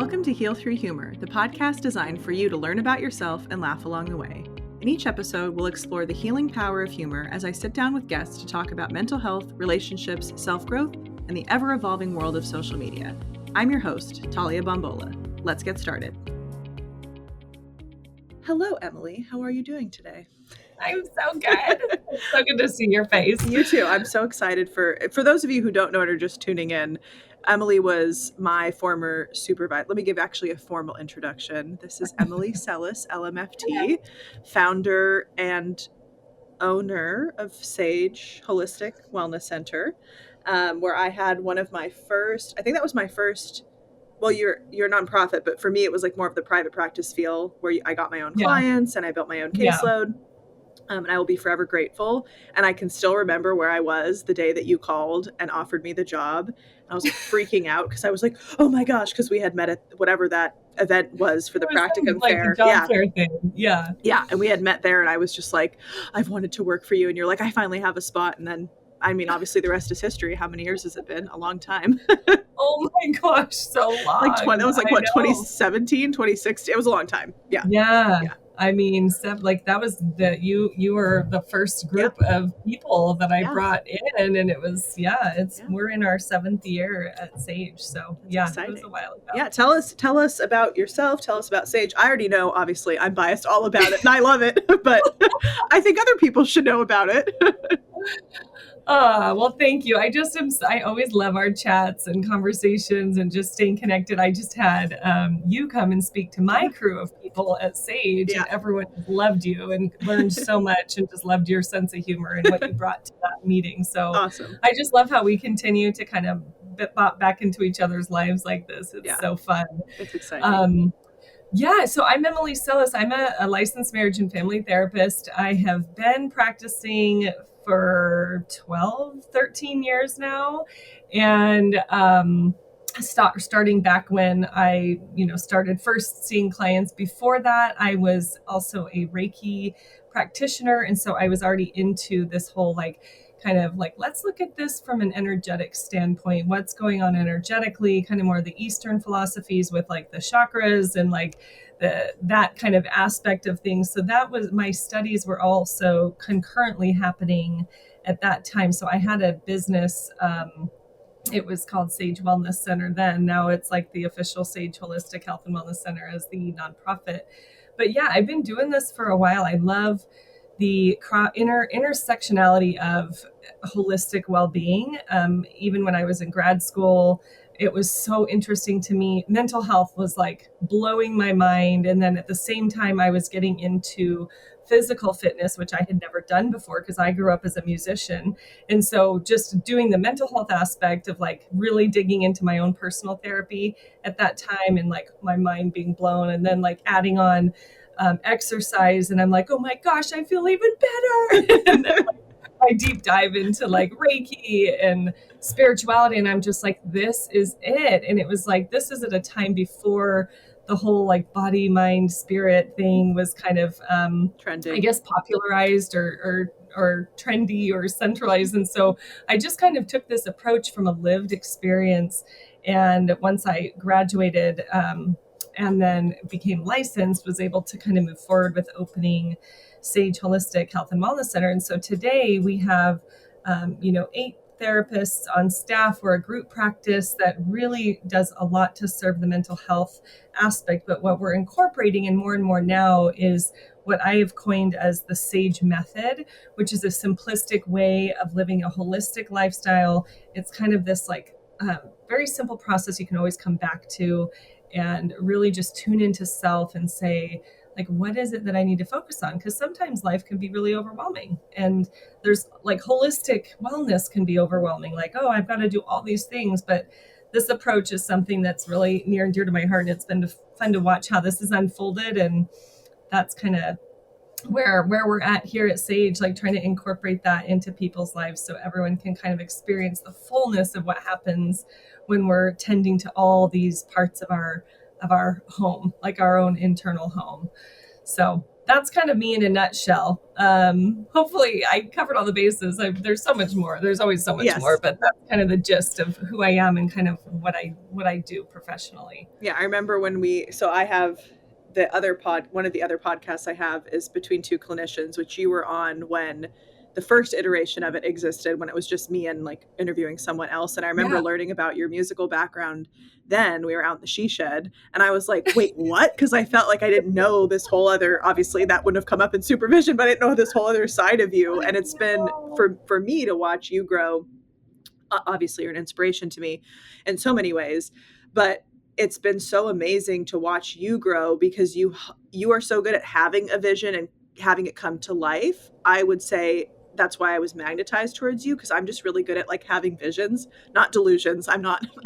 Welcome to Heal Through Humor, the podcast designed for you to learn about yourself and laugh along the way. In each episode, we'll explore the healing power of humor as I sit down with guests to talk about mental health, relationships, self-growth, and the ever-evolving world of social media. I'm your host, Talia Bombola. Let's get started. Hello, Emily. How are you doing today? I'm so good. It's so good to see your face. You too. I'm so excited for those of you who don't know it or just tuning in. Emily was my former supervisor. Let me give actually a formal introduction. This is Emily Celis LMFT, founder and owner of Sage Holistic Wellness Center, where I had one of my first, I think that was my first, well, you're a nonprofit, but for me, it was like more of the private practice feel where I got my own clients and I built my own caseload. And I will be forever grateful. And I can still remember where I was the day that you called and offered me the job. And I was like freaking out because I was like, oh my gosh, because we had met at whatever that event was for the practicum fair. Fair thing. Yeah. And we had met there and I was just like, I've wanted to work for you. And you're like, I finally have a spot. And then, I mean, obviously the rest is history. How many years has it been? A long time. Oh my gosh, so long. That was like what, 2017, 2016? It was a long time. Yeah. I mean, that was you were the first group of people that I brought in, and it was, we're in our 7th year at Sage. So exciting. It was a while ago. Yeah. Tell us about yourself. Tell us about Sage. I already know, obviously I'm biased all about it and I love it, but I think other people should know about it. Well, thank you. I always love our chats and conversations and just staying connected. I just had you come and speak to my crew of people at Sage, and everyone loved you and learned so much and just loved your sense of humor and what you brought to that meeting. So awesome. I just love how we continue to kind of bop back into each other's lives like this. It's so fun. It's exciting. So I'm Emily Celis. I'm a licensed marriage and family therapist. I have been practicing for 13 years now. And starting back when I, started first seeing clients. Before that, I was also a Reiki practitioner. And so I was already into this whole let's look at this from an energetic standpoint. What's going on energetically, kind of more the Eastern philosophies with like the chakras and like that kind of aspect of things. So that was, my studies were also concurrently happening at that time. So I had a business, it was called Sage Wellness Center then. Now it's like the official Sage Holistic Health and Wellness Center as the nonprofit. But I've been doing this for a while. I love the intersectionality of holistic well-being. Even when I was in grad school, it was so interesting to me. Mental health was like blowing my mind. And then at the same time, I was getting into physical fitness, which I had never done before because I grew up as a musician. And so just doing the mental health aspect of like really digging into my own personal therapy at that time and like my mind being blown, and then like adding on exercise, and I'm like, oh my gosh, I feel even better. And then I deep dive into like Reiki and spirituality, and I'm just like, this is it. And it was like, this is at a time before the whole like body, mind, spirit thing was kind of trending, I guess, popularized or trendy or centralized. And so I just kind of took this approach from a lived experience. And once I graduated, and then became licensed, was able to kind of move forward with opening Sage Holistic Health and Wellness Center. And so today we have, 8 therapists on staff. We're a group practice that really does a lot to serve the mental health aspect. But what we're incorporating in more and more now is what I have coined as the Sage method, which is a simplistic way of living a holistic lifestyle. It's kind of this like very simple process you can always come back to and really just tune into self and say, like, what is it that I need to focus on? Because sometimes life can be really overwhelming, and there's like holistic wellness can be overwhelming. Like, oh, I've got to do all these things. But this approach is something that's really near and dear to my heart. And it's been fun to watch how this is unfolded. And that's kind of where we're at here at Sage, like trying to incorporate that into people's lives so everyone can kind of experience the fullness of what happens when we're tending to all these parts of our home, like our own internal home. So that's kind of me in a nutshell. Hopefully I covered all the bases. There's so much more. There's always so much more, but that's kind of the gist of who I am and kind of what I do professionally. Yeah, I remember when I have one of the other podcasts I have is Between Two Clinicians, which you were on when the first iteration of it existed, when it was just me and like interviewing someone else. And I remember learning about your musical background. Then we were out in the she shed and I was like, wait, what? Because I felt like I didn't know this whole other, obviously that wouldn't have come up in supervision, but I didn't know this whole other side of you. And it's been for me to watch you grow. Obviously you're an inspiration to me in so many ways, but it's been so amazing to watch you grow because you are so good at having a vision and having it come to life. I would say that's why I was magnetized towards you, because I'm just really good at like having visions, not delusions. I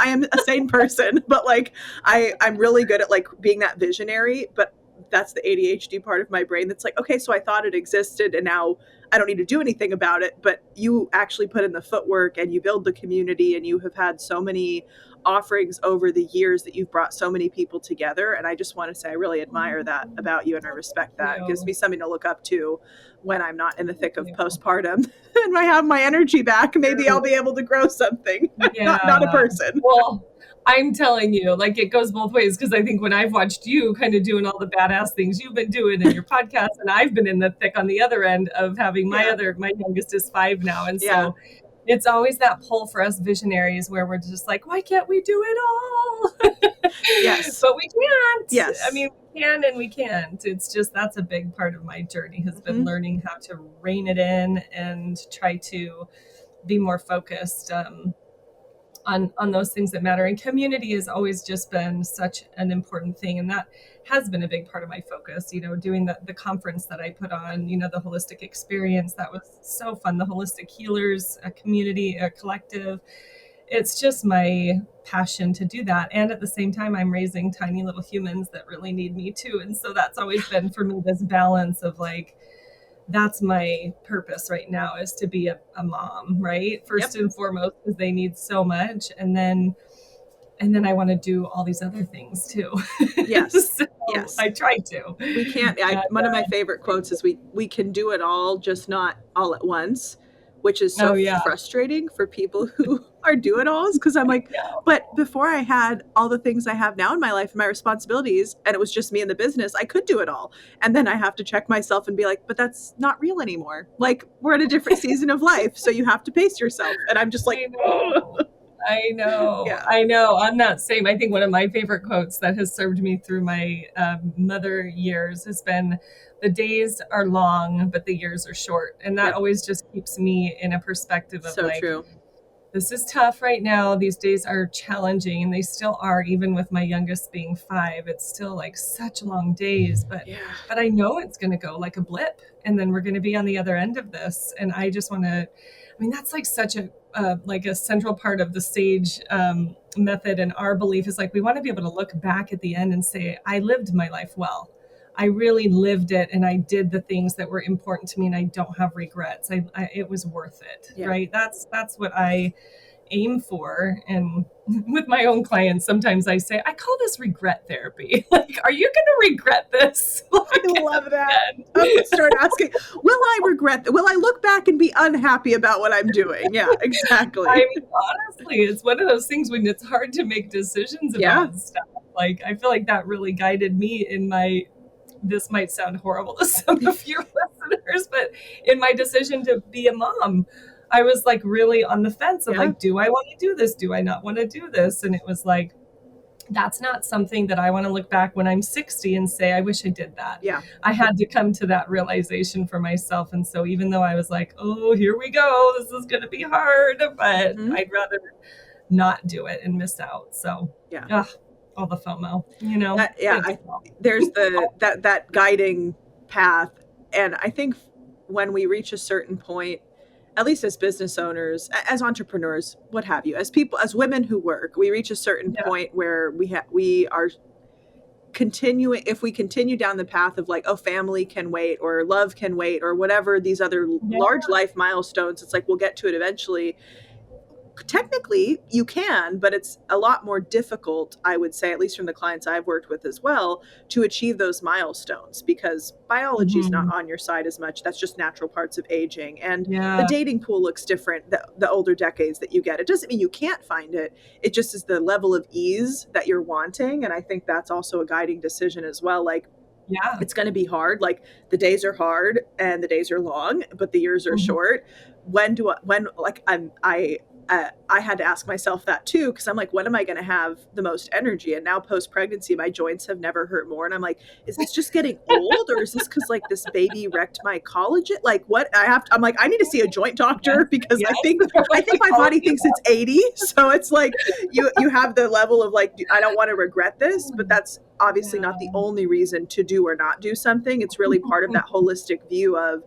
am a sane person, but like I'm really good at like being that visionary, but that's the ADHD part of my brain that's like, okay, so I thought it existed and now I don't need to do anything about it. But you actually put in the footwork and you build the community, and you have had so many offerings over the years that you've brought so many people together. And I just want to say I really admire that about you, and I respect that. It gives me something to look up to when I'm not in the thick of postpartum and I have my energy back. Maybe I'll be able to grow something, not a person. Well, I'm telling you, like, it goes both ways, because I think when I've watched you kind of doing all the badass things you've been doing in your podcast, and I've been in the thick on the other end of having my youngest is 5 now. And so it's always that pull for us visionaries where we're just like, why can't we do it all? Yes. But we can't. Yes. I mean, we can and we can't. It's just, that's a big part of my journey has been learning how to rein it in and try to be more focused on those things that matter. And community has always just been such an important thing. And that has been a big part of my focus, doing the conference that I put on, the holistic experience. That was so fun. The Holistic Healers, a community, a collective. It's just my passion to do that. And at the same time, I'm raising tiny little humans that really need me too. And so that's always been for me this balance of like, that's my purpose right now, is to be a mom, right? First and foremost, because they need so much. And then I want to do all these other things too. Yes. So yes. I try to. We can't. One of my favorite quotes is we can do it all, just not all at once, which is so frustrating for people who are do-it-alls. Because I'm like, but before I had all the things I have now in my life and my responsibilities, and it was just me in the business, I could do it all. And then I have to check myself and be like, but that's not real anymore. Like, we're at a different season of life, so you have to pace yourself. And I'm just like, I know. On that same, I think one of my favorite quotes that has served me through my mother years has been, the days are long, but the years are short. And that always just keeps me in a perspective of so true. This is tough right now. These days are challenging, and they still are, even with my youngest being 5. It's still like such long days, but I know it's going to go like a blip, and then we're going to be on the other end of this. And I just want to, that's like such a central part of the SAGE method. And our belief is like, we want to be able to look back at the end and say, I lived my life well. I really lived it, and I did the things that were important to me, and I don't have regrets. It was worth it, right? That's what I aim for. And with my own clients, sometimes I say, I call this regret therapy. Like, are you going to regret this? I love that. I'm going to start asking, will I regret? Will I look back and be unhappy about what I'm doing? Yeah, exactly. Honestly, it's one of those things when it's hard to make decisions about stuff. Like, I feel like that really guided me in this might sound horrible to some of your listeners, but in my decision to be a mom, I was like really on the fence of like, do I want to do this? Do I not want to do this? And it was like, that's not something that I want to look back when I'm 60 and say, I wish I did that. Yeah. I had to come to that realization for myself. And so even though I was like, oh, here we go, this is going to be hard, but I'd rather not do it and miss out. So all the FOMO, there's that guiding path. And I think when we reach a certain point, at least as business owners, as entrepreneurs, what have you, as people, as women who work, we reach a certain point where we are continuing, if we continue down the path of like, oh, family can wait, or love can wait, or whatever, these other large life milestones, it's like, we'll get to it eventually. technically you can, but it's a lot more difficult, I would say, at least from the clients I've worked with as well, to achieve those milestones, because biology is not Mhm. on your side as much. That's just natural parts of aging. And the Yeah. dating pool looks different the older decades that you get. It doesn't mean you can't find it. It just is the level of ease that you're wanting. And I think that's also a guiding decision as well. Like, Yeah. it's going to be hard. Like, the days are hard and the days are long, but the years are Mhm. short. I had to ask myself that too, because I'm like, when am I going to have the most energy? And now post pregnancy, my joints have never hurt more. And I'm like, is this just getting old, or is this because like this baby wrecked my collagen? Like, what I'm like, I need to see a joint Yes. doctor, because Yes. I think my body thinks it's 80. So it's like you have the level of like, I don't want to regret this, but that's obviously not the only reason to do or not do something. It's really part of that holistic view of,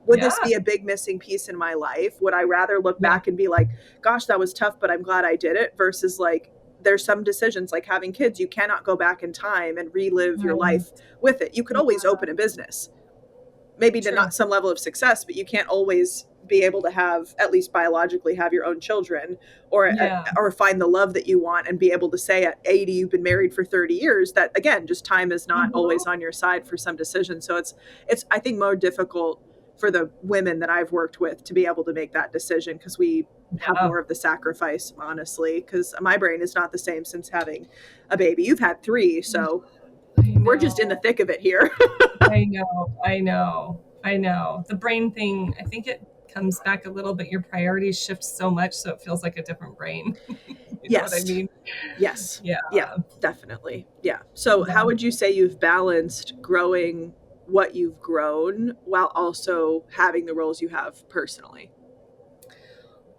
would this Yeah. be a big missing piece in my life? Would I rather look Yeah. back and be like, gosh, that was tough, but I'm glad I did it, versus like, there's some decisions like having kids, you cannot go back in time and relive your Right. life with it. You could always open a business, maybe to True. not some level of success, but you can't always be able to have, at least biologically, have your own children, or Yeah. or find the love that you want, and be able to say at 80 you've been married for 30 years. That, again, just time is not always on your side for some decisions. So it's I think more difficult for the women that I've worked with to be able to make that decision, because we have Yeah. more of the sacrifice, honestly, because my brain is not the same since having a baby. You've had 3, so we're just in the thick of it here. I know. The brain thing, I think it comes back a little bit. Your priorities shift so much, so it feels like a different brain. You know what I mean? Yes. Yeah. Yeah, definitely. Yeah. So Yeah. how would you say you've balanced growing what you've grown while also having the roles you have personally?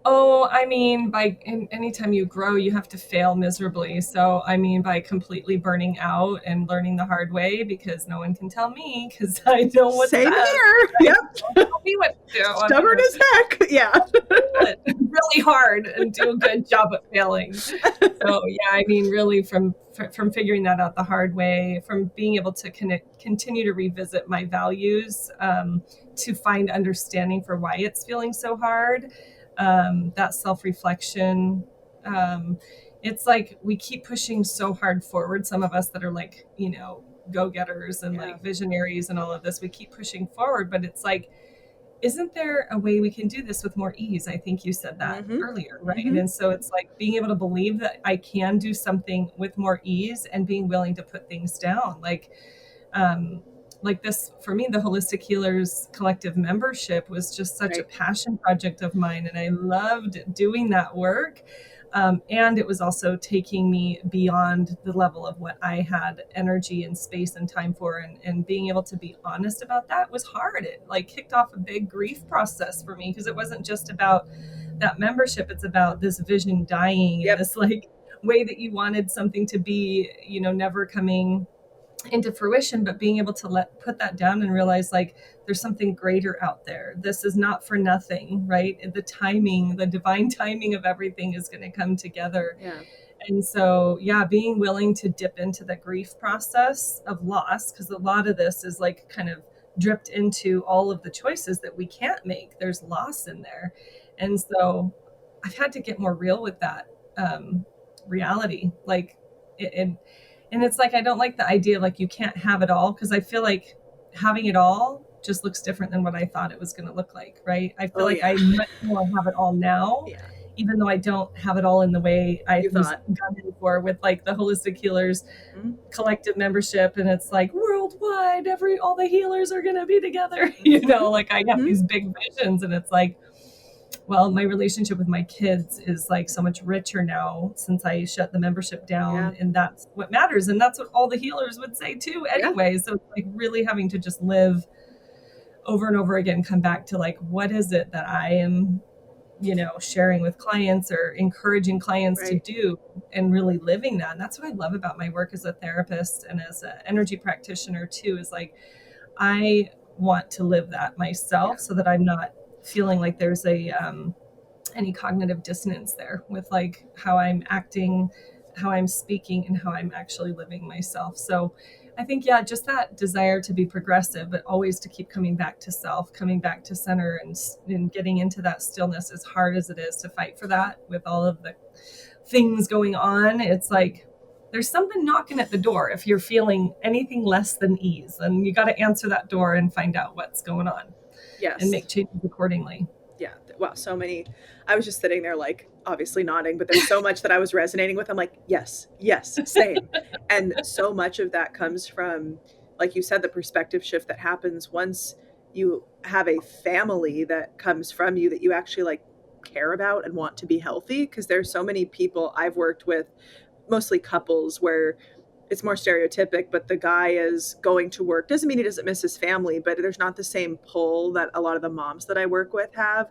Oh, I mean, anytime you grow, you have to fail miserably. So, I mean, by completely burning out and learning the hard way, because no one can tell me, because I know what's Same best. here. Yep. Don't tell me what to do. Stubborn as heck. Yeah. It really hard and do a good job at failing. So yeah, I mean, really from figuring that out the hard way, from being able to continue to revisit my values, to find understanding for why it's feeling so hard, that self-reflection. It's like we keep pushing so hard forward. Some of us that are like, go-getters and like visionaries and all of this, we keep pushing forward, but it's like, isn't there a way we can do this with more ease? I think you said that earlier, right? And so it's like being able to believe that I can do something with more ease, and being willing to put things down. Like this, for me, the Holistic Healers Collective membership was just such a passion project of mine. And I loved doing that work. And it was also taking me beyond the level of what I had energy and space and time for. And being able to be honest about that was hard. It like kicked off a big grief process for me, because it wasn't just about that membership. It's about this vision dying and this like way that you wanted something to be, never coming into fruition, but being able to put that down and realize like there's something greater out there. This is not for nothing, right? The divine timing of everything is going to come together. Yeah. And so, yeah, being willing to dip into the grief process of loss, because a lot of this is like kind of dripped into all of the choices that we can't make. There's loss in there. And so I've had to get more real with that reality. And it's like, I don't like the idea of like, you can't have it all, because I feel like having it all just looks different than what I thought it was going to look like. Right. I feel I much more have it all now, even though I don't have it all in the way I was gunning for with like the Holistic Healers Collective membership. And it's like worldwide, all the healers are going to be together. Like I have these big visions, and it's like, well, my relationship with my kids is like so much richer now since I shut the membership down, and that's what matters. And that's what all the healers would say too anyway. So it's like really having to just live over and over again, come back to like, what is it that I am, sharing with clients or encouraging clients to do, and really living that. And that's what I love about my work as a therapist and as an energy practitioner too, is like, I want to live that myself so that I'm not feeling like there's any cognitive dissonance there with like how I'm acting, how I'm speaking, and how I'm actually living myself. So I think, yeah, just that desire to be progressive, but always to keep coming back to self, coming back to center, and getting into that stillness, as hard as it is to fight for that with all of the things going on. It's like there's something knocking at the door. If you're feeling anything less than ease, and you got to answer that door and find out what's going on and Yes. make changes accordingly. Yeah. Wow. So many. I was just sitting there, like, obviously nodding, but there's so much that I was resonating with. I'm like, yes, yes, same. And so much of that comes from, like you said, the perspective shift that happens once you have a family that comes from you that you actually like care about and want to be healthy. Cause there's so many people I've worked with, mostly couples, where it's more stereotypic, but the guy is going to work. Doesn't mean he doesn't miss his family, but there's not the same pull that a lot of the moms that I work with have.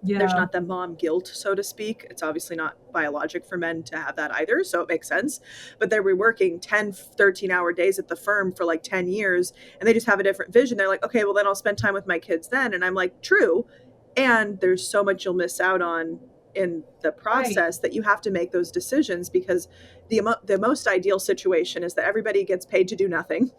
There's Yeah. not the mom guilt, so to speak. It's obviously not biologic for men to have that either, so it makes sense. But they're reworking 10, 13-hour days at the firm for like 10 years, and they just have a different vision. They're like, okay, well, then I'll spend time with my kids then. And I'm like, true. And there's so much you'll miss out on in the Right. process that you have to make those decisions, because the most ideal situation is that everybody gets paid to do nothing.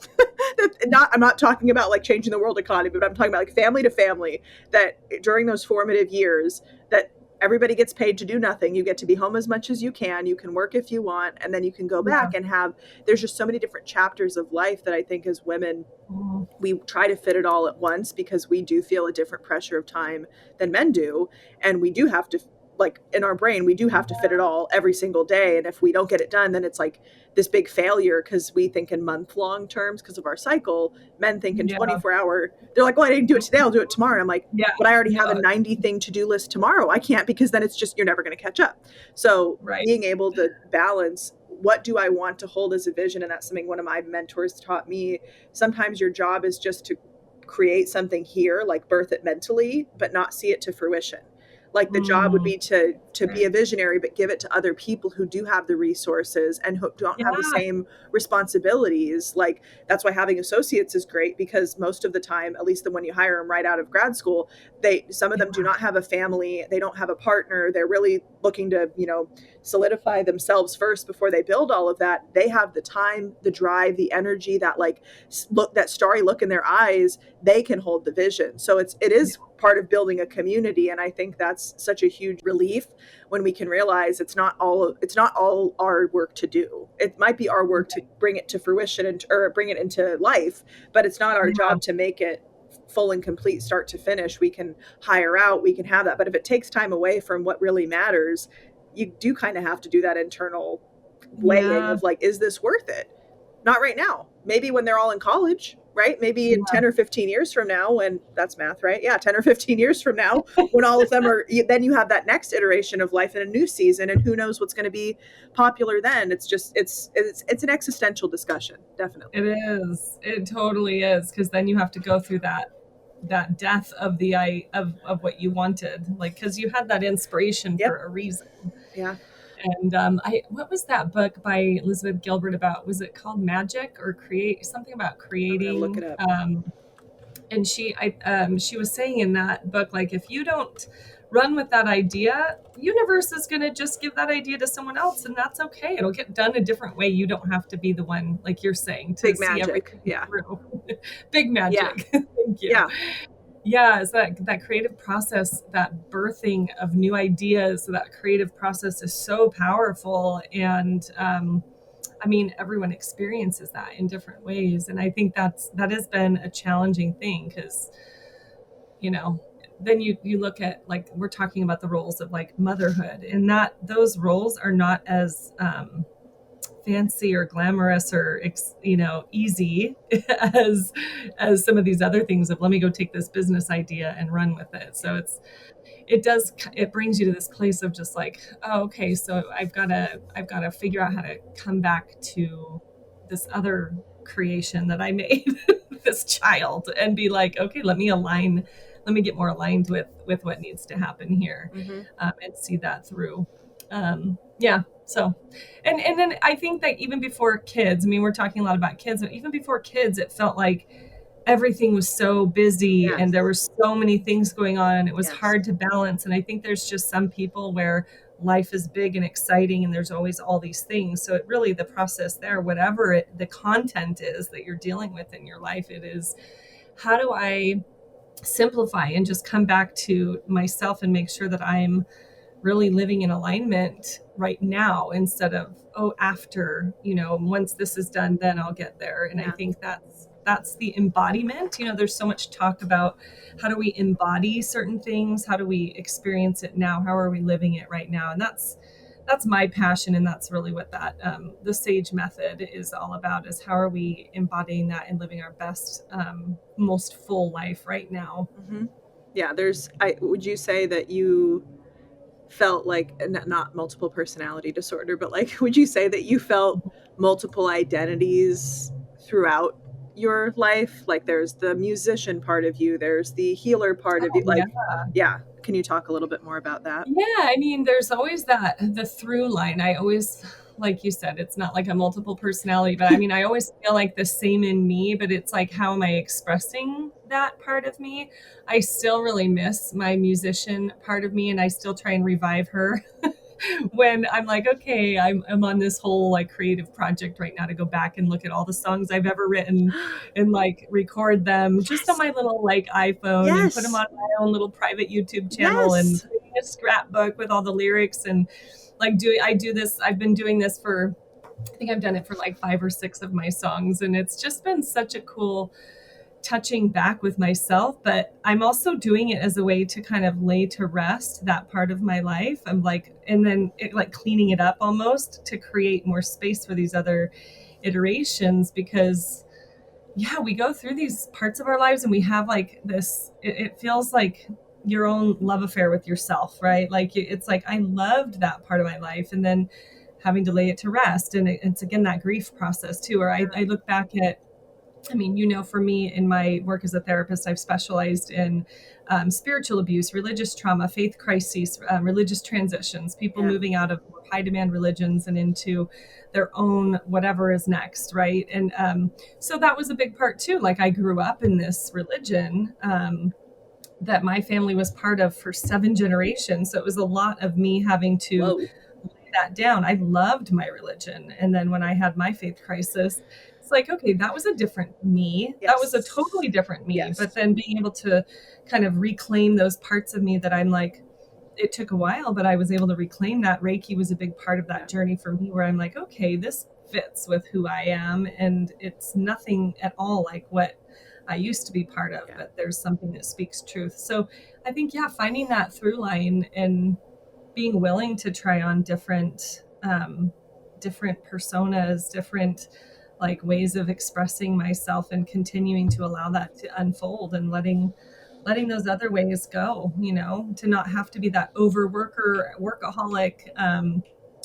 I'm not talking about like changing the world economy, but I'm talking about like family to family, that during those formative years that everybody gets paid to do nothing. You get to be home as much as you can work if you want, and then you can go Yeah. back and have, there's just so many different chapters of life that I think as women, Mm. we try to fit it all at once, because we do feel a different pressure of time than men do. And we do have to, like, in our brain, we do have to fit it all every single day. And if we don't get it done, then it's like this big failure, because we think in month long terms because of our cycle. Men think in Yeah. 24-hour. They're like, well, I didn't do it today, I'll do it tomorrow. And I'm like, Yeah. but I already have a No. 90 thing to-do list tomorrow. I can't, because then it's just, you're never going to catch up. So Right. being able to balance, what do I want to hold as a vision? And that's something one of my mentors taught me. Sometimes your job is just to create something here, like birth it mentally, but not see it to fruition. Like the job would be to be a visionary, but give it to other people who do have the resources and who don't have the Yeah. same responsibilities. Like, that's why having associates is great, because most of the time, at least the when you hire them right out of grad school, some of them do not have a family, they don't have a partner, they're really looking to, solidify themselves first before they build all of that. They have the time, the drive, the energy, that like look, that starry look in their eyes. They can hold the vision. So it is part of building a community. And I think that's such a huge relief when we can realize it's not all our work to do. It might be our work to bring it to fruition or bring it into life, but it's not our job to make it full and complete start to finish. We can hire out, we can have that, but if it takes time away from what really matters, you do kind of have to do that internal weighing of like, is this worth it? Not right now. Maybe when they're all in college, right? Maybe in 10 or 15 years from now, when that's math, right? Yeah, 10 or 15 years from now, when all of them are, then you have that next iteration of life in a new season, and who knows what's going to be popular then. It's just, it's an existential discussion, definitely. It is. It totally is, because then you have to go through that death of the of what you wanted, like, because you had that inspiration for a reason. Yeah. And what was that book by Elizabeth Gilbert about? Was it called Magic or something about creating? I'm gonna look it up. And she was saying in that book, like, if you don't run with that idea, universe is going to just give that idea to someone else, and that's okay. It'll get done a different way. You don't have to be the one, like you're saying, to Big see magic. everything Yeah. through. Big magic. Yeah. Thank you. Yeah. Yeah, it's that creative process, that birthing of new ideas, that creative process is so powerful. And I mean, everyone experiences that in different ways. And I think that has been a challenging thing, because, then you look at, like, we're talking about the roles of like motherhood, and those roles are not as fancy or glamorous or easy as some of these other things of, let me go take this business idea and run with it. So it brings you to this place of just like, oh, okay, so I've got to figure out how to come back to this other creation that I made, this child, and be like, okay, let me get more aligned with what needs to happen here. And see that through. So, and then I think that even before kids, I mean, we're talking a lot about kids, but even before kids, it felt like everything was so busy Yes. and there were so many things going on and it was Yes. hard to balance. And I think there's just some people where life is big and exciting and there's always all these things. So it really, the process there, whatever the content is that you're dealing with in your life, it is, how do I simplify and just come back to myself and make sure that I'm really living in alignment right now instead of, oh, after, once this is done, then I'll get there. And I think that's the embodiment. There's so much talk about how do we embody certain things? How do we experience it now? How are we living it right now? And that's my passion. And that's really what that, the SAGE method is all about, is how are we embodying that and living our best, most full life right now. Mm-hmm. Yeah. Would you say that you felt like, not multiple personality disorder, but like, would you say that you felt multiple identities throughout your life? Like there's the musician part of you, there's the healer part of you. Yeah. Like, yeah. Can you talk a little bit more about that? Yeah, there's always the through line. I always, like you said, it's not like a multiple personality, but I always feel like the same in me, but it's like, how am I expressing that part of me? I still really miss my musician part of me, and I still try and revive her when I'm like, okay, I'm on this whole like creative project right now to go back and look at all the songs I've ever written and like record them just on my little like iPhone and put them on my own little private YouTube channel and a scrapbook with all the lyrics and like I've been doing this for, I think I've done it for like 5 or 6 of my songs, and it's just been such a cool touching back with myself. But I'm also doing it as a way to kind of lay to rest that part of my life. I'm like, and then like cleaning it up almost to create more space for these other iterations, because yeah, we go through these parts of our lives and we have like this, it feels like your own love affair with yourself, right? Like it's like, I loved that part of my life, and then having to lay it to rest. And it's again, that grief process too, where I look back at, for me in my work as a therapist, I've specialized in spiritual abuse, religious trauma, faith crises, religious transitions, people moving out of high demand religions and into their own whatever is next, right? And so that was a big part too. Like I grew up in this religion that my family was part of for 7 generations. So it was a lot of me having to lay that down. I loved my religion. And then when I had my faith crisis, it's like, okay, that was a different me. That was a totally different me. But then being able to kind of reclaim those parts of me that I'm like, it took a while, but I was able to reclaim that. Reiki was a big part of that journey for me, where I'm like, okay, this fits with who I am. And it's nothing at all like what I used to be part of, but there's something that speaks truth. So I think, finding that through line and being willing to try on different personas, different like ways of expressing myself, and continuing to allow that to unfold, and letting those other ways go, to not have to be that workaholic,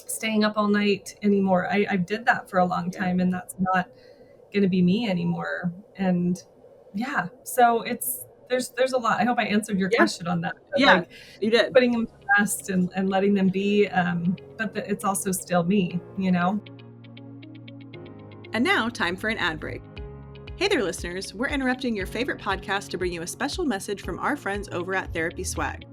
staying up all night anymore. I did that for a long time, and that's not going to be me anymore. And so there's a lot. I hope I answered your question on that. But like, you did. Putting them to rest and letting them be, but it's also still me, And now, time for an ad break. Hey there, listeners. We're interrupting your favorite podcast to bring you a special message from our friends over at Therapy Swag.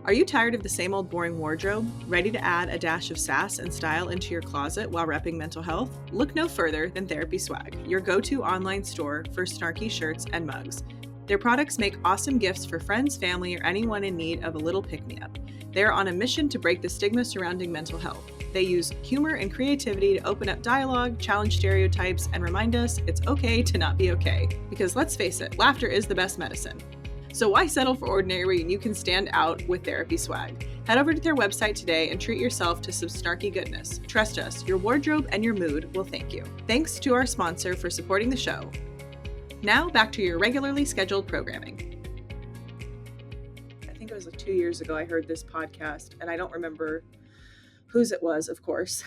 Are you tired of the same old boring wardrobe? Ready to add a dash of sass and style into your closet while repping mental health? Look no further than Therapy Swag, your go-to online store for snarky shirts and mugs. Their products make awesome gifts for friends, family, or anyone in need of a little pick-me-up. They are on a mission to break the stigma surrounding mental health. They use humor and creativity to open up dialogue, challenge stereotypes, and remind us it's okay to not be okay. Because let's face it, laughter is the best medicine. So why settle for ordinary when you can stand out with Therapy Swag? Head over to their website today and treat yourself to some snarky goodness. Trust us, your wardrobe and your mood will thank you. Thanks to our sponsor for supporting the show. Now back to your regularly scheduled programming. I think it was like 2 years ago I heard this podcast, and I don't remember whose it was, of course,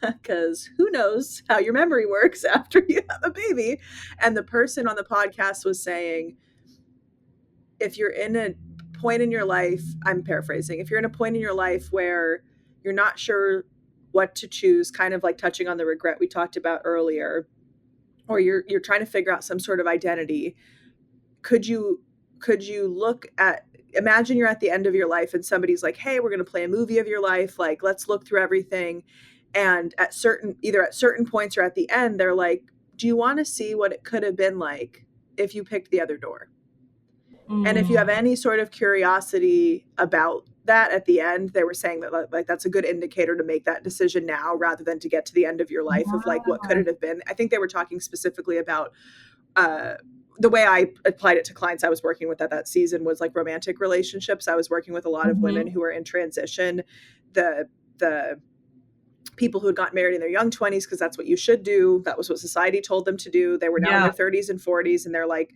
because who knows how your memory works after you have a baby. And the person on the podcast was saying, if you're in a point in your life, I'm paraphrasing, if you're in a point in your life where you're not sure what to choose, kind of like touching on the regret we talked about earlier, or you're trying to figure out some sort of identity, could you look at, imagine you're at the end of your life and somebody's like, hey, we're going to play a movie of your life, like let's look through everything, and at certain points or at the end they're like, do you want to see what it could have been like if you picked the other door? And if you have Mm. any sort of curiosity about that at the end, they were saying that like that's a good indicator to make that decision now rather than to get to the end of your life of like what could Yeah. it have been. I think they were talking specifically about uh, the way I applied it to clients I was working with at that season was like romantic relationships. I was working with a lot of women Mhm. who were in transition. The people who had gotten married in their young 20s because that's what you should do. That was what society told them to do. They were now in Yeah. their 30s and 40s and they're like,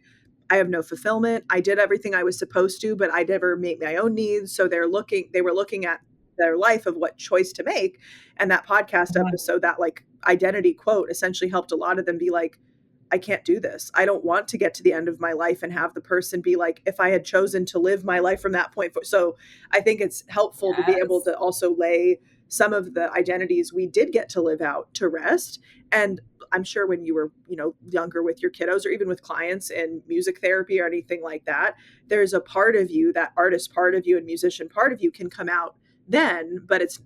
I have no fulfillment. I did everything I was supposed to, but I never made my own needs. So they were looking at their life of what choice to make. And that podcast Yeah. episode, that like identity quote essentially helped a lot of them be like, I can't do this. I don't want to get to the end of my life and have the person be like, if I had chosen to live my life from that point. So I think it's helpful to be able Yes. to also lay some of the identities we did get to live out to rest. And I'm sure when you were, younger with your kiddos or even with clients in music therapy or anything like that, there's a part of you, that artist part of you and musician part of you can come out then, but it's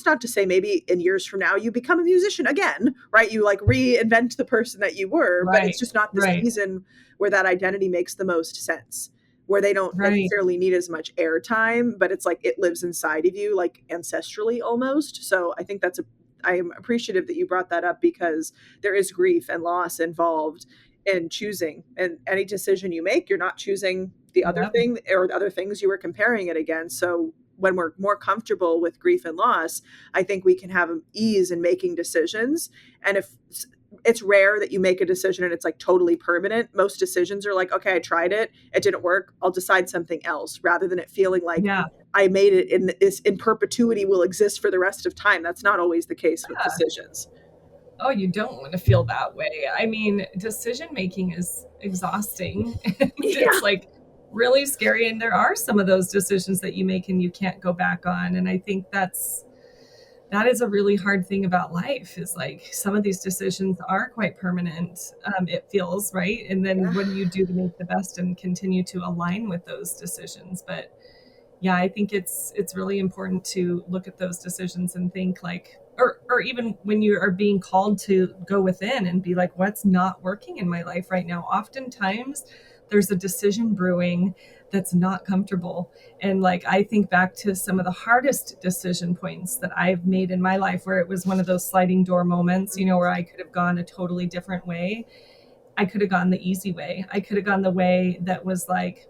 not to say maybe in years from now you become a musician again, right? You like reinvent the person that you were, but it's Right. just not the Right. season where that identity makes the most sense, where they don't Right. necessarily need as much airtime, but it's like it lives inside of you, like ancestrally almost. So I think I am appreciative that you brought that up because there is grief and loss involved in choosing, and any decision you make, you're not choosing the other Yep. thing or the other things you were comparing it against. So when we're more comfortable with grief and loss, I think we can have ease in making decisions. And if it's rare that you make a decision and it's like totally permanent, most decisions are like, okay, I tried it, it didn't work, I'll decide something else, rather than it feeling like Yeah. I made it in perpetuity, will exist for the rest of time. That's not always the case with Yeah. decisions. Oh, you don't want to feel that way. I mean, decision making is exhausting and Yeah, it's like really scary. And there are some of those decisions that you make and you can't go back on. And I think that is a really hard thing about life, is like some of these decisions are quite permanent. It feels right. And then yeah, what do you do to make the best and continue to align with those decisions? But yeah, I think it's really important to look at those decisions and think like, or even when you are being called to go within and be like, what's not working in my life right now? Oftentimes there's a decision brewing that's not comfortable. And like, I think back to some of the hardest decision points that I've made in my life, where it was one of those sliding door moments, where I could have gone a totally different way. I could have gone the easy way. I could have gone the way that was like,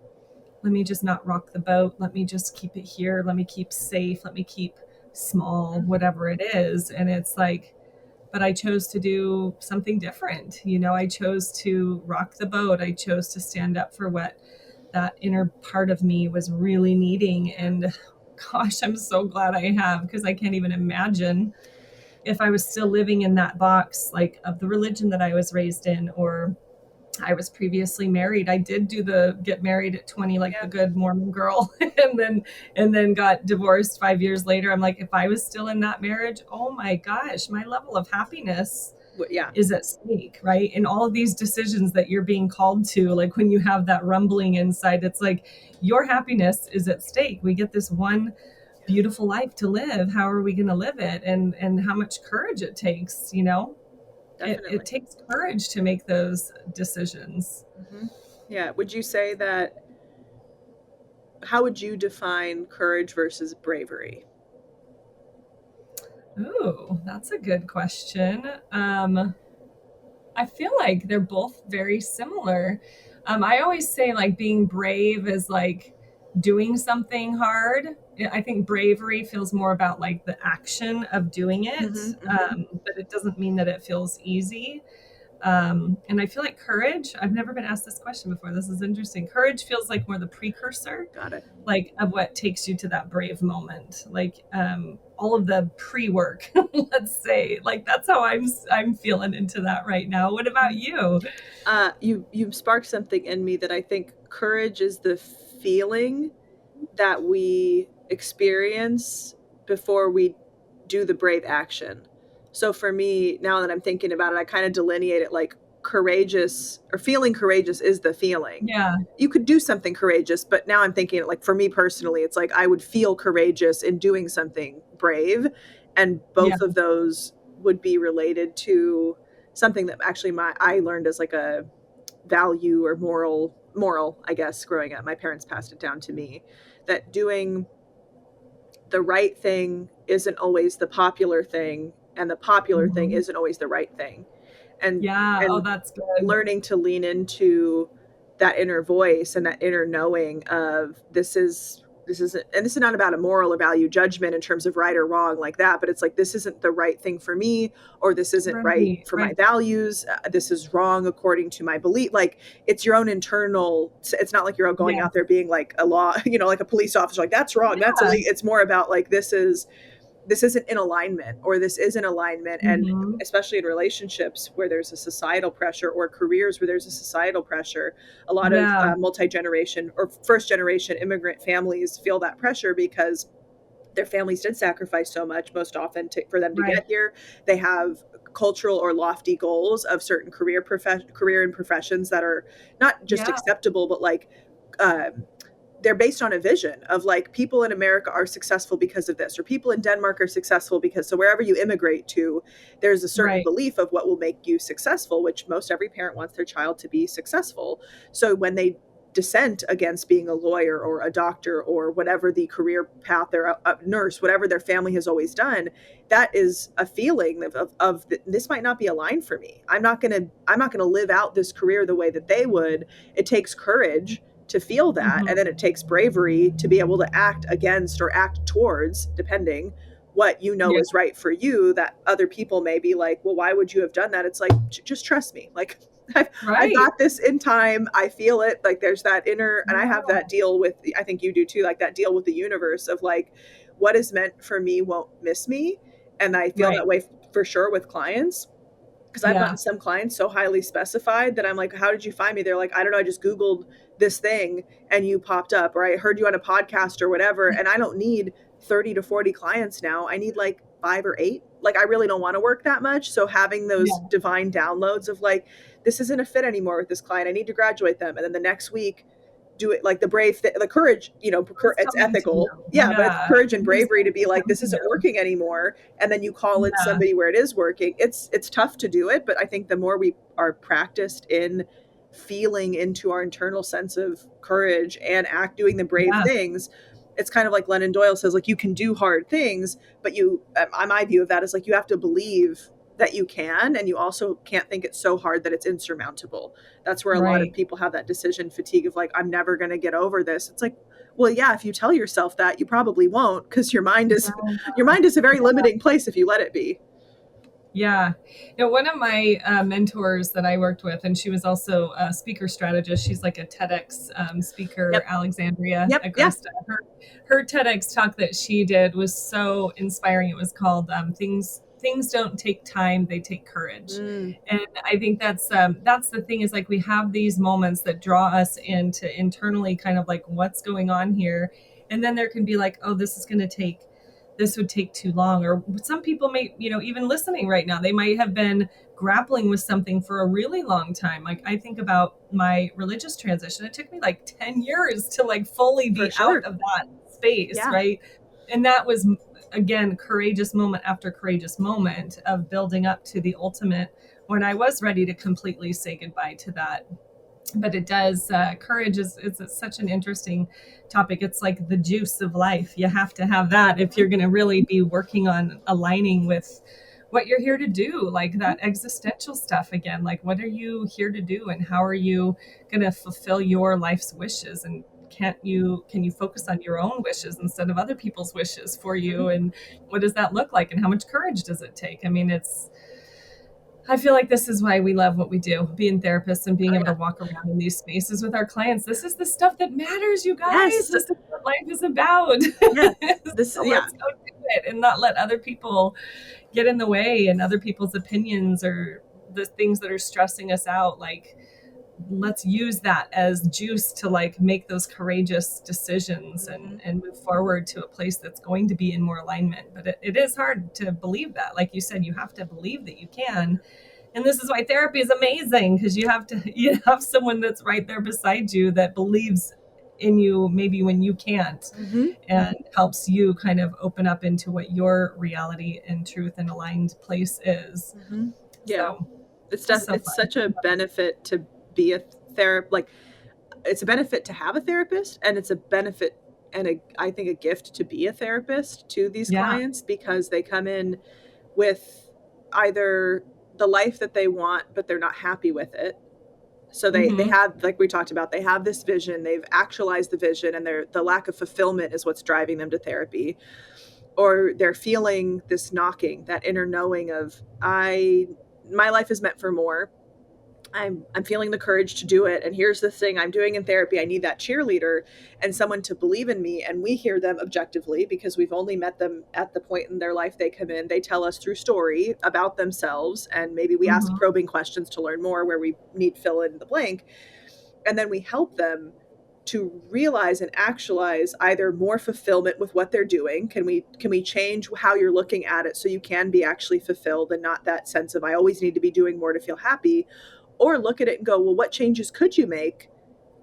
let me just not rock the boat. Let me just keep it here. Let me keep safe. Let me keep small, whatever it is. And it's like, but I chose to do something different. I chose to rock the boat. I chose to stand up for what that inner part of me was really needing. And gosh, I'm so glad I have, because I can't even imagine if I was still living in that box, like of the religion that I was raised in, or I was previously married. I did do the get married at 20, like the yeah, good Mormon girl, and then got divorced 5 years later. I'm like, if I was still in that marriage, oh my gosh, my level of happiness yeah, is at stake, right? And all of these decisions that you're being called to, like when you have that rumbling inside, it's like your happiness is at stake. We get this one beautiful life to live. How are we going to live it? And how much courage it takes, it definitely. takes courage to make those decisions. Yeah. Would you say that, how would you define courage versus bravery? Ooh, that's a good question. I feel like they're both very similar. I always say like being brave is like doing something hard. I think bravery feels more about like the action of doing it, Mm-hmm, mm-hmm. but it doesn't mean that it feels easy. And I feel like courage, I've never been asked this question before. This is interesting. Courage feels like more the precursor, Got it. like of what takes you to that brave moment, like all of the pre-work, let's say. Like that's how I'm feeling into that right now. What about you? You sparked something in me that I think courage is the feeling that we experience before we do the brave action. So for me, now that I'm thinking about it, I kind of delineate it like courageous or feeling courageous is the feeling. Yeah. You could do something courageous, but now I'm thinking, like, for me personally, it's like I would feel courageous in doing something brave, and Yeah. both of those would be related to something that actually I learned as like a value or moral, I guess, growing up. My parents passed it down to me, that doing the right thing isn't always the popular thing, and the popular thing Mhm. isn't always the right thing. and Yeah. Oh, and that's good. learning to lean into that inner voice and that inner knowing of this isn't, and this is not about a moral or value judgment in terms of right or wrong like that, but it's like, this isn't the right thing for me, or this isn't right Right. for my Right. values, this is wrong according to my belief. Like, it's your own internal, it's not like you're going Yeah. out there being like a law, like a police officer, like, that's wrong, that's Yeah. illegal. It's more about like, this isn't in alignment, or this is in alignment. And Mhm. especially in relationships where there's a societal pressure, or careers where there's a societal pressure, a lot of Yeah. multi-generation or first generation immigrant families feel that pressure because their families did sacrifice so much, most often for them to Right. get here. They have cultural or lofty goals of certain career and professions that are not just Yeah. acceptable, but like, um, they're based on a vision of like, people in America are successful because of this, or people in Denmark are successful because, so wherever you immigrate to, there's a certain Right. belief of what will make you successful, which most every parent wants their child to be successful. So when they dissent against being a lawyer or a doctor or whatever the career path, they're a nurse, whatever their family has always done, that is a feeling of this might not be aligned for me. I'm not gonna live out this career the way that they would. It takes courage to feel that, and Mhm. then it takes bravery to be able to act against or act towards, depending, what Yeah. is right for you, that other people may be like, well, why would you have done that? It's like, just trust me, like, I Right. got this in time, I feel it, like, there's that inner, and I have Yeah. that deal with, I think you do too, like that deal with the universe of like, what is meant for me won't miss me. And I feel that Right. way for sure with clients, because I've gotten Yeah. some clients so highly specified that I'm like, how did you find me? They're like, I don't know, I just Googled this thing and you popped up, or I heard you on a podcast or whatever. And I don't need 30 to 40 clients now. I need like 5 or 8. Like, I really don't want to work that much. So having those Yeah. divine downloads of like, this isn't a fit anymore with this client, I need to graduate them. And then the next week, do it, like the the courage, Who's it's coming to ethical. you? Yeah, but it's Yeah. courage and Who's bravery to be like, coming this to isn't you? working anymore. And then you call in Yeah. somebody where it is working. It's tough to do it, but I think the more we are practiced in feeling into our internal sense of courage and doing the brave Yeah. things, it's kind of like Lennon Doyle says, like, you can do hard things, but my view of that is like, you have to believe that you can, and you also can't think it's so hard that it's insurmountable. That's where a lot of Right. people have that decision fatigue of like, I'm never going to get over this. It's like, well, yeah, if you tell yourself that, you probably won't, because your mind is a very limiting place if you let it be. Yeah. One of my mentors that I worked with, and she was also a speaker strategist. She's like a TEDx speaker, Yep. Alexandria Yep. Yeah. Agresta. Her TEDx talk that she did was so inspiring. It was called Things Don't Take Time, They Take Courage. And I think that's the thing, is like, we have these moments that draw us into internally kind of like, what's going on here. And then there can be like, oh, this would take too long. Or some people may, even listening right now, they might have been grappling with something for a really long time. Like, I think about my religious transition. It took me like 10 years to like fully be out of that space. Yeah. Right. And that was, again, courageous moment after courageous moment of building up to the ultimate, when I was ready to completely say goodbye to that. But it does, courage is such an interesting topic. It's like the juice of life. You have to have that if you're going to really be working on aligning with what you're here to do, like that existential stuff again. Like, what are you here to do, and how are you going to fulfill your life's wishes? And can you focus on your own wishes instead of other people's wishes for you? And what does that look like, and how much courage does it take? I mean, I feel like this is why we love what we do, being therapists and being able to walk around in these spaces with our clients. This is the stuff that matters, you guys. Yes. This is what life is about. Yeah. So let's go do it and not let other people get in the way, and other people's opinions or the things that are stressing us out. Like, let's use that as juice to like make those courageous decisions and move forward to a place that's going to be in more alignment. But it is hard to believe that. Like you said, you have to believe that you can. And this is why therapy is amazing, because you have someone that's right there beside you that believes in you maybe when you can't, Mm-hmm. and helps you kind of open up into what your reality and truth and aligned place is. Mm-hmm. Yeah. So It's so it's fun. such a benefit to be a therapist. Like, it's a benefit to have a therapist, and it's a benefit and I think a gift to be a therapist to these Yeah. clients, because they come in with either the life that they want, but they're not happy with it. So they Mm-hmm. have, like we talked about, they have this vision, they've actualized the vision, and the lack of fulfillment is what's driving them to therapy. Or they're feeling this knocking, that inner knowing of, my life is meant for more. I'm feeling the courage to do it, and here's the thing I'm doing in therapy. I need that cheerleader and someone to believe in me. And we hear them objectively, because we've only met them at the point in their life they come in. They tell us through story about themselves, and maybe we ask Mm-hmm. probing questions to learn more where we need fill in the blank, and then we help them to realize and actualize either more fulfillment with what they're doing. Can we change how you're looking at it so you can be actually fulfilled, and not that sense of I always need to be doing more to feel happy? Or look at it and go, well, what changes could you make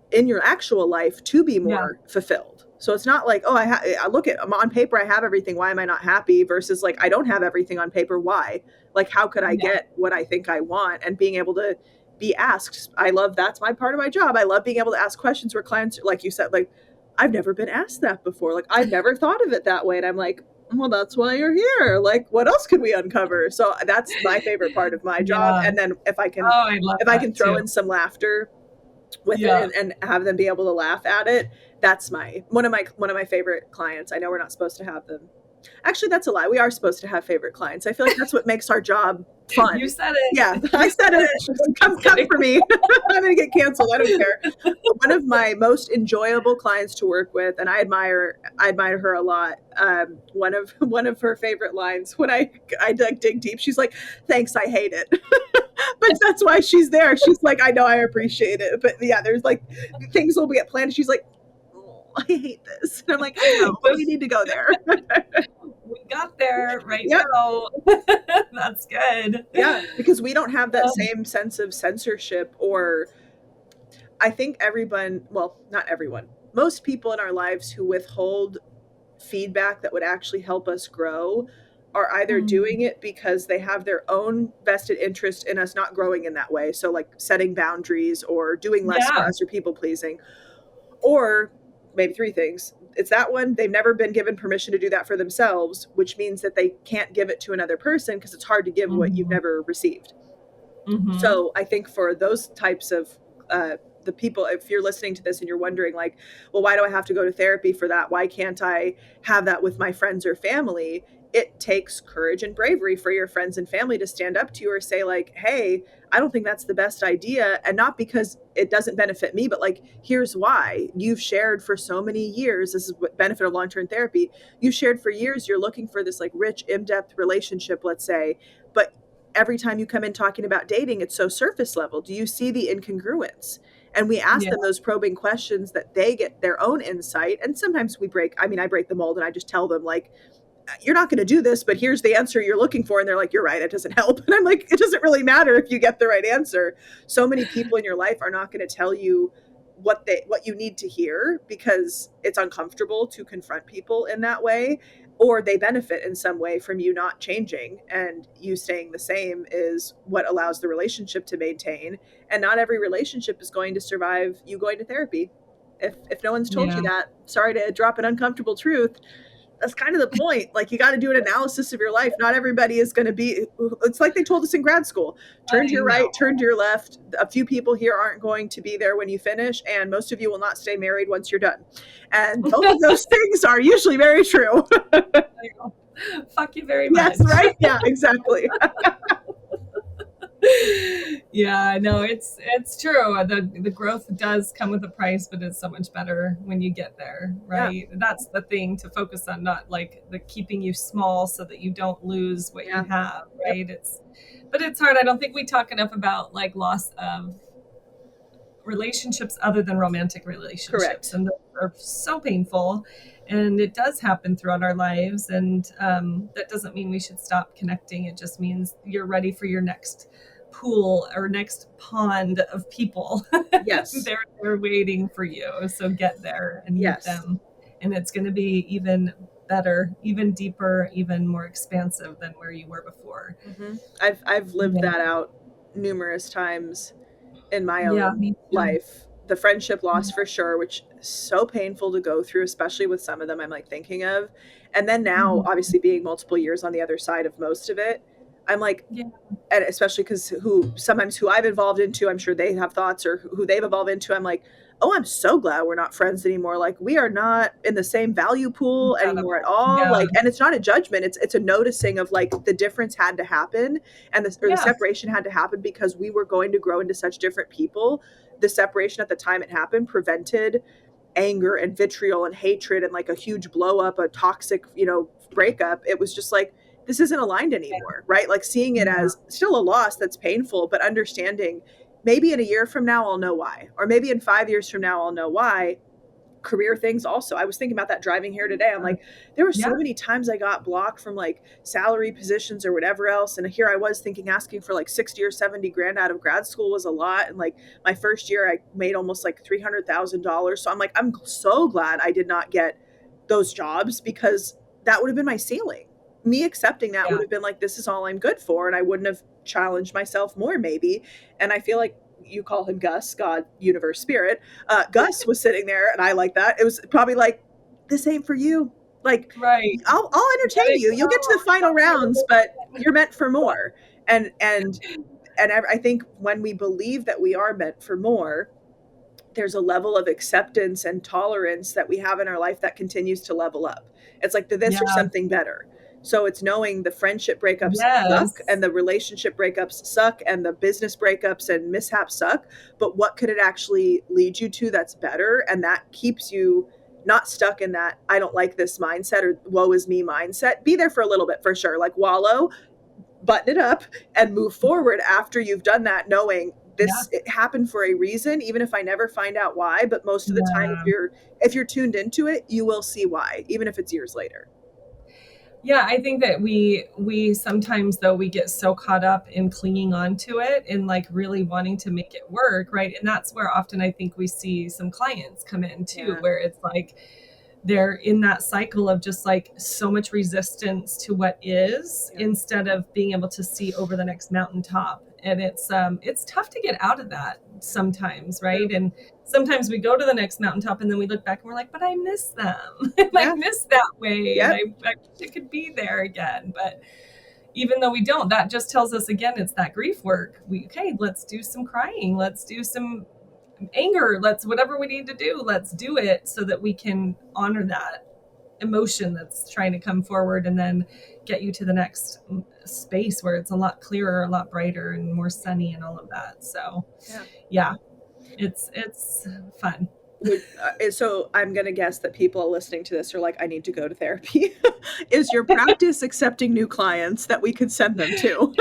in your actual life to be Yeah. more fulfilled? So it's not like, oh, I look at, on paper I have everything, why am I not happy? Versus like, I don't have everything on paper, why? Like, how could I Yeah. get what I think I want? And being able to be asked, that's my part of my job. I love being able to ask questions where clients, like you said, like, I've never been asked that before, like I've never thought of it that way. And I'm like, well, that's why you're here. Like, what else could we uncover? So that's my favorite part of my job. Yeah. And then if I can, Oh, I love that throw too. in some laughter with Yeah. it, and have them be able to laugh at it, that's one of my favorite clients. I know we're not supposed to have them. Actually, that's a lie. We are supposed to have favorite clients. I feel like that's what makes our job fun. You said it. Yeah, I said it. Come for me. I'm going to get canceled. I don't care. One of my most enjoyable clients to work with, and I admire her a lot. One of her favorite lines, when I dig deep, she's like, "Thanks, I hate it." But that's why she's there. She's like, I know, I appreciate it, but yeah, there's like things will get planned. She's like, oh, I hate this. And I'm like, I know, but we need to go there. We got there right Yep. now. That's good. Yeah, because we don't have that same sense of censorship. Or I think everyone, well, not everyone, most people in our lives who withhold feedback that would actually help us grow are either doing it because they have their own vested interest in us not growing in that way. So like setting boundaries or doing less for us or people pleasing, or maybe three things. It's that one, they've never been given permission to do that for themselves, which means that they can't give it to another person because it's hard to give what you've never received. So I think for those types of the people, if you're listening to this and you're wondering like, well, why do I have to go to therapy for that? Why can't I have that with my friends or family? It takes courage and bravery for your friends and family to stand up to you or say like, hey, I don't think that's the best idea. And not because it doesn't benefit me, but like, here's why. You've shared for so many years. This is what benefit of long-term therapy. You've shared for years. You're looking for this like rich, in-depth relationship, let's say, but every time you come in talking about dating, it's so surface level. Do you see the incongruence? And we ask them those probing questions that they get their own insight. And sometimes I break the mold and I just tell them like, you're not going to do this, but here's the answer you're looking for. And they're like, you're right, it doesn't help. And I'm like, it doesn't really matter if you get the right answer. So many people in your life are not going to tell you what you need to hear because it's uncomfortable to confront people in that way, or they benefit in some way from you not changing, and you staying the same is what allows the relationship to maintain. And not every relationship is going to survive you going to therapy. If no one's told you that, sorry to drop an uncomfortable truth, that's kind of the point. Like, you got to do an analysis of your life. Not everybody is going to be, it's like they told us in grad school, turn to your right, turn to your left. A few people here aren't going to be there when you finish, and most of you will not stay married once you're done. And both of those things are usually very true. Fuck you very much. Yes, right? Yeah, exactly. Yeah, no, it's true. The growth does come with a price, but it's so much better when you get there, right? Yeah. That's the thing to focus on, not like the keeping you small so that you don't lose what you have, right? But it's hard. I don't think we talk enough about like loss of relationships other than romantic relationships. Correct. And they're so painful, and it does happen throughout our lives. And that doesn't mean we should stop connecting. It just means you're ready for your next pool or next pond of people. Yes. They're waiting for you. So get there and meet Yes. them. And it's going to be even better, even deeper, even more expansive than where you were before. Mm-hmm. I've lived that out numerous times in my Yeah, own me too. life. The friendship loss for sure, which is so painful to go through, especially with some of them I'm like thinking of. And then now, Mhm. obviously being multiple years on the other side of most of it, I'm like, Yeah, and especially because who I've evolved into, I'm sure they have thoughts, or who they've evolved into. I'm like, oh, I'm so glad we're not friends anymore. Like, we are not in the same value pool anymore at incredible. all. Yeah, Like, and it's not a judgment. It's a noticing of like the difference had to happen, and the yeah, separation had to happen because we were going to grow into such different people. The separation at the time it happened prevented anger and vitriol and hatred and like a huge blow up, a toxic, breakup. It was just like, this isn't aligned anymore, right? Like seeing it yeah, as still a loss that's painful, but understanding maybe in a year from now I'll know why, or maybe in 5 years from now I'll know why. Career things also, I was thinking about that driving here today. I'm like, there were yeah, so many times I got blocked from like salary positions or whatever else, and here I was thinking asking for like 60 or 70 grand out of grad school was a lot, and like my first year I made almost like $300,000. So I'm like, I'm so glad I did not get those jobs, because that would have been my ceiling. Me accepting that yeah, would have been like, this is all I'm good for, and I wouldn't have challenged myself more maybe. And I feel like, you call him Gus, God, universe, spirit. Gus was sitting there, and I like that. It was probably like, this ain't for you. Like, right. I'll entertain Gotta you. You'll get to the go. final Tell me a rounds, little but bit. you're meant for more. And I think when we believe that we are meant for more, there's a level of acceptance and tolerance that we have in our life that continues to level up. It's like the this or Yeah, something better. So it's knowing the friendship breakups suck, yes, and the relationship breakups suck, and the business breakups and mishaps suck. But what could it actually lead you to that's better? And that keeps you not stuck in that I don't like this mindset or woe is me mindset. Be there for a little bit for sure. Like wallow, button it up, and move forward after you've done that, knowing yeah, this, it happened for a reason, even if I never find out why. But most of the time, yeah. if you're tuned into it, you will see why, even if it's years later. Yeah, I think that we sometimes though we get so caught up in clinging on to it and like really wanting to make it work, right? And that's where often I think we see some clients come in too, Yeah. where it's like they're in that cycle of just like so much resistance to what is Yeah. instead of being able to see over the next mountaintop. And it's tough to get out of that sometimes, right? Yeah. And sometimes we go to the next mountaintop and then we look back and we're like, but I miss them. I Yeah. miss that way. And Yep. I wish it could be there again. But even though we don't, that just tells us again, it's that grief work. Okay, let's do some crying. Let's do some anger. Let's whatever we need to do, let's do it so that we can honor that emotion that's trying to come forward and then get you to the next space where it's a lot clearer, a lot brighter and more sunny and all of that. So Yeah. yeah, it's fun. So I'm going to guess that people listening to this are like, I need to go to therapy. Is your practice accepting new clients that we could send them to?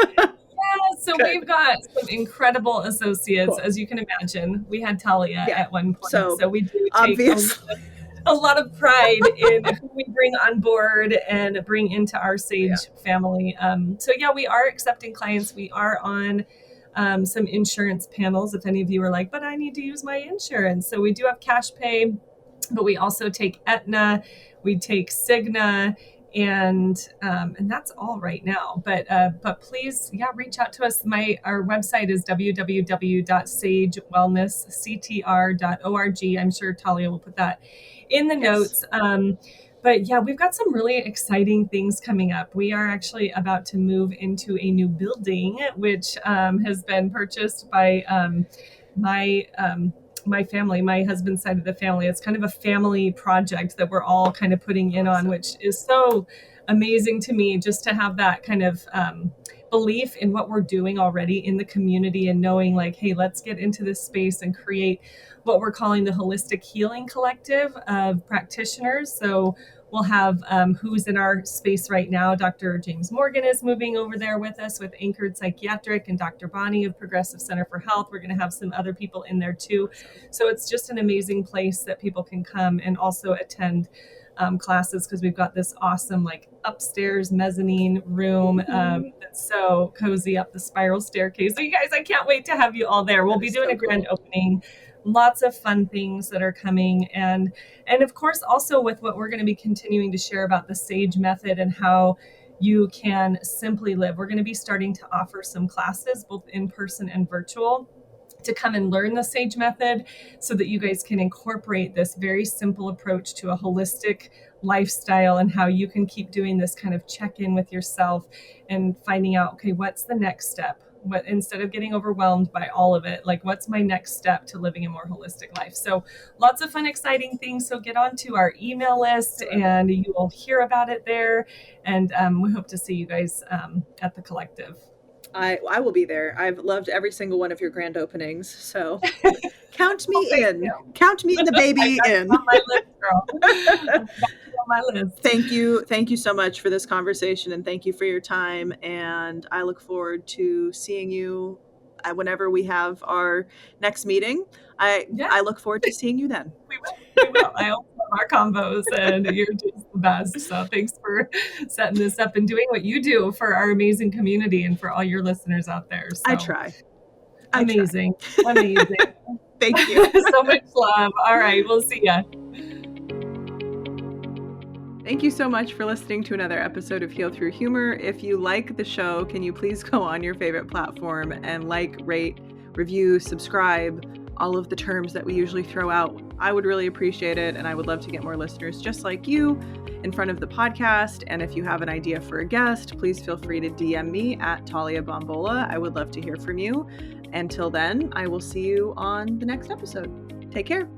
So Good. we've got some incredible associates, Cool. as you can imagine. We had Talia Yeah. at one point, So so we do take obviously, a lot of pride in who we bring on board and bring into our Sage family. So yeah, we are accepting clients. We are on some insurance panels. If any of you are like, but I need to use my insurance. So we do have cash pay, but we also take Aetna, we take Cigna, and that's all right now. But please, yeah, reach out to us. Our website is www.sagewellnessctr.org. I'm sure Talia will put that in the notes. But yeah, we've got some really exciting things coming up. We are actually about to move into a new building, which has been purchased by my family, my husband's side of the family. It's kind of a family project that we're all kind of putting in on, which is so amazing to me, just to have that kind of belief in what we're doing already in the community and knowing like, hey, let's get into this space and create what we're calling the Holistic Healing Collective of practitioners. So we'll have who's in our space right now. Dr. James Morgan is moving over there with us with Anchored Psychiatric, and Dr. Bonnie of Progressive Center for Health. We're going to have some other people in there too. So it's just an amazing place that people can come and also attend classes, because we've got this awesome like upstairs mezzanine room that's It's so cozy up the spiral staircase. So you guys, I can't wait to have you all there. We'll be doing a grand opening. Lots of fun things that are coming. And of course, also with what we're going to be continuing to share about the SAGE method and how you can simply live. We're going to be starting to offer some classes, both in person and virtual, to come and learn the SAGE method so that you guys can incorporate this very simple approach to a holistic lifestyle and how you can keep doing this kind of check-in with yourself and finding out, okay, what's the next step? What, instead of getting overwhelmed by all of it, like what's my next step to living a more holistic life? So lots of fun, exciting things. So get onto our email list and you will hear about it there. And we hope to see you guys at the collective. I will be there. I've loved every single one of your grand openings. So count me in. Count me and the baby in. On my list, girl. On my list. Thank you. Thank you so much for this conversation, and thank you for your time. And I look forward to seeing you whenever we have our next meeting. I look forward to seeing you then. We will. I also love our combos, and you're just the best. So thanks for setting this up and doing what you do for our amazing community and for all your listeners out there. So, I try. Amazing. Thank you. So much love. All right. We'll see ya. Thank you so much for listening to another episode of Heal Through Humor. If you like the show, can you please go on your favorite platform and like, rate, review, subscribe, all of the terms that we usually throw out. I would really appreciate it, and I would love to get more listeners just like you in front of the podcast. And if you have an idea for a guest, please feel free to DM me at Talia Bombola. I would love to hear from you. Until then, I will see you on the next episode. Take care.